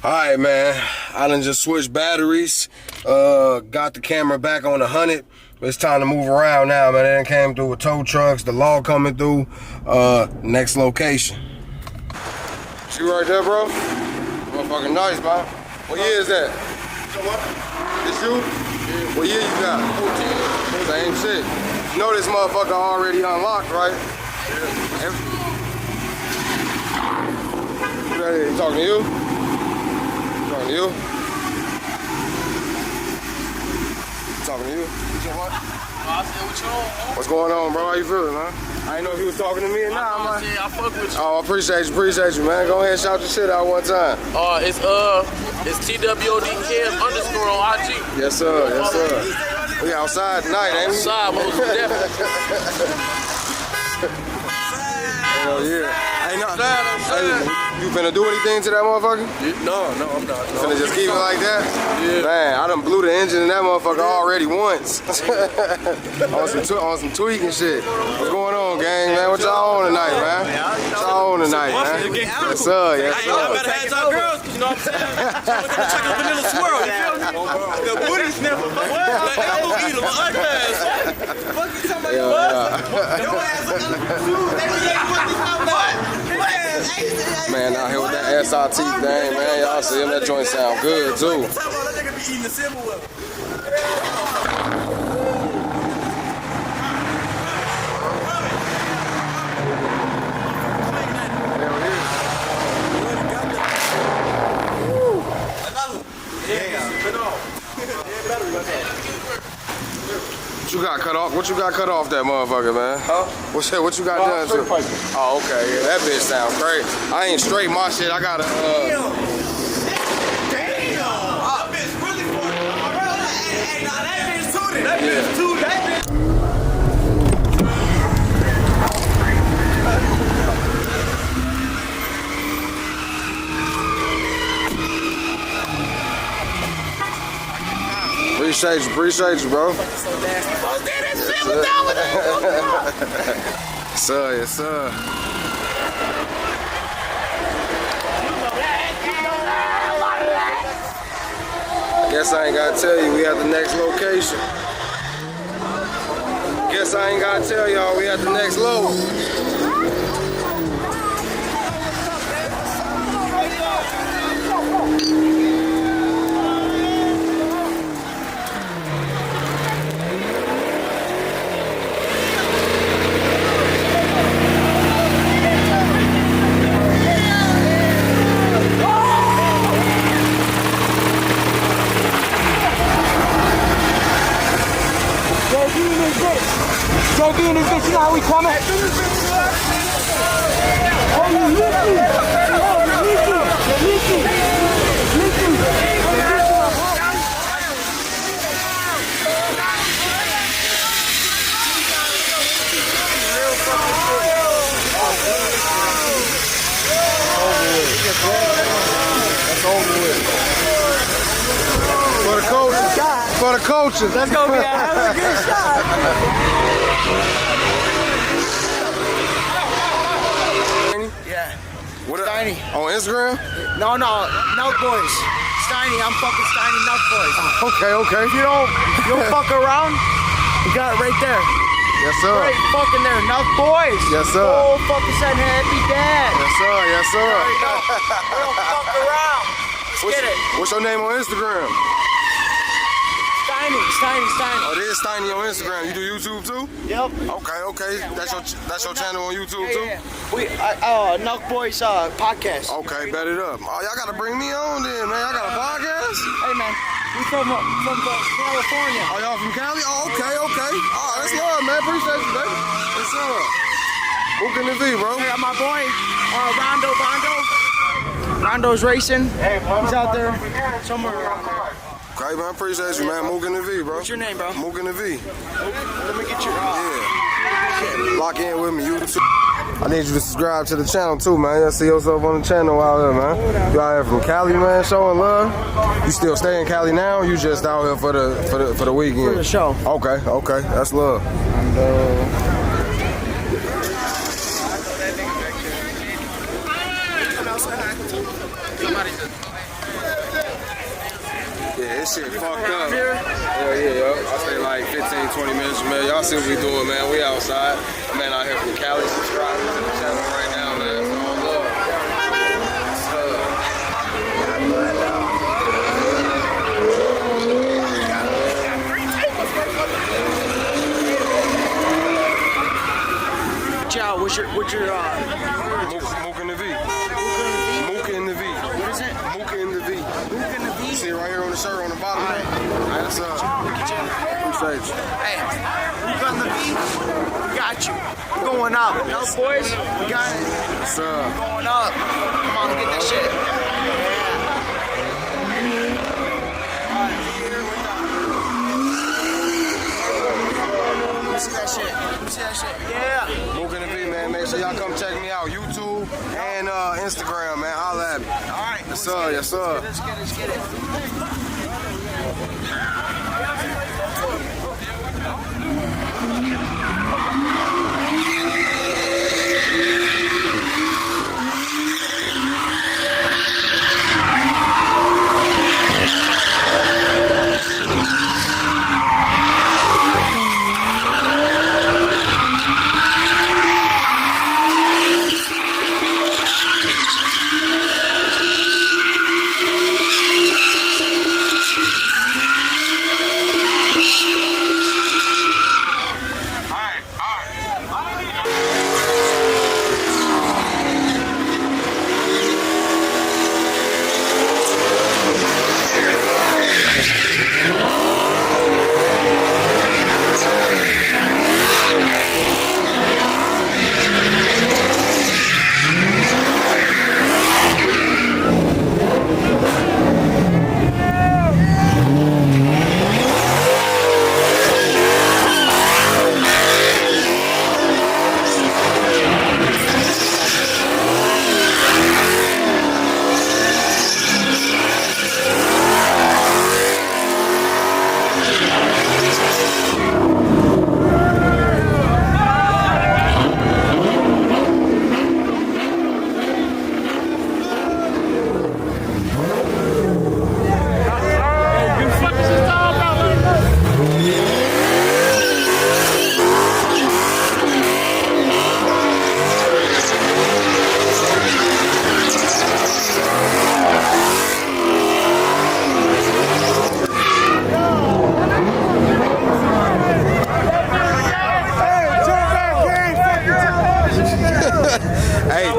Alright, man, I done just switched batteries, got the camera back on 100. It's time to move around now, man. It done came through with tow trucks, the log coming through, next location. See right there, bro? Motherfucking nice, man. What year is that? This you? Yeah. What year you got? 14. Same shit. You know this motherfucker already unlocked, right? Yeah. Who that is? He talking to you? Talking to you? Talking to you? What? What's going on, bro? How you feeling, man? I didn't know if you was talking to me or not, man. I fuck with you. Oh, I appreciate you, man. Go ahead and shout your shit out one time. It's TWODKM underscore on IG. Yes, sir. Yes, sir. We outside tonight, ain't we? Outside, most definitely. Hell yeah. Hey, no, you finna do anything to that motherfucker? No, I'm not. No. Finna just keep it like that? Yeah. Man, I done blew the engine in that motherfucker already once. on some tweaking shit. What's going on, gang, man? What y'all on tonight, man? What y'all on tonight, man? Yes, sir. Yes, sir. Y'all better have y'all girls, you know what I'm saying? We're check out Vanilla Swirl, you feel me? The booty sniffer. The apple eater, the ugly. Fuck you talking about? Your ass on Man, out here with that SRT thing, man. Y'all see him, that joint sound good, too. That nigga be eating the symbol with him. What you got cut off? What you got cut off that motherfucker, man? Huh? What you got done to? Oh, okay. Yeah, that bitch sound crazy. I ain't straight my shit. I got a. Damn! That bitch really for it. Hey, nah, that bitch tooted. That bitch tooted. That bitch. Appreciate you, bro. Yes, sir, yes, sir. I guess I ain't gotta tell you, we at the next location. Guess I ain't gotta tell y'all, we at the next load. JB and his bitch, you know how we coming? Oh, you leaky! Oh, you leaky! That's over with. For the coaches. For the coaches. That's gonna be a hell of a good shot. Yeah. What Steiny. On Instagram? No, Nut Boys. Steiny, I'm fucking Steiny Nut Boys. Okay. If you don't fuck around, you got it right there. Yes, sir. Right fucking there, Nut Boys. Yes, sir. Oh, fucking said happy dad. Yes, sir. Yes, sir. There you go. We don't fuck around. Let's get it. What's your name on Instagram? Steiny. Oh, it is Steiny on Instagram. You do YouTube too? Yep. Okay. That's your channel on YouTube too? Yeah. We Nut Boys podcast. Okay, bet it up. Oh, y'all gotta bring me on then, man. Y'all got a podcast? Hey man, we from California. Oh, y'all from Cali? Oh, okay. Oh, that's love, man. Appreciate you, baby. What's up? Mook in the V, bro. Hey, my boy, Rondo. Rondo's racing. Hey, he's out there somewhere around there. Okay, man. Appreciate you, man. Mook in the V, bro. What's your name, bro? Mook in the V. Let me get your. Yeah. Lock in with me. You too. I need you to subscribe to the channel too, man. You see yourself on the channel out here, man. You out here from Cali, man, showing love. You still stay in Cali now? Or you just out here for the weekend? For the show. Okay, that's love. Yeah, this shit fucked up. Hell yeah, yo. I stay like 15, 20 minutes from here. Y'all see what we doing, man. We outside. I'm man out here from Cali. Subscribe to the channel right now, man. It's all love. Chow, what's your Mook in the V. Mook in the V. what is it? Mook in the V. Mook in the V? See it right here on the shirt on the bottom. Alright. That's appreciate you. Hey, Mook on the V. We got you. We're going up. You know, boys? We got it. What's up? We're going up. Come on, get that shit. Let me see that shit. Let me see that shit. Yeah. Mook in the V, man. Make sure y'all come check me out. YouTube and Instagram, man. Holla at me. All right. Yes, sir. Yes, sir. Let's get it.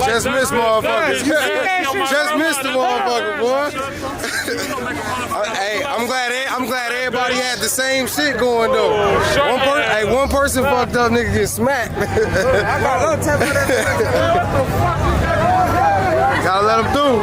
Just missed motherfuckers. Just missed the motherfucker, boy. Hey, I'm glad everybody had the same shit going though. One person fucked up, nigga get smacked. Gotta let him through.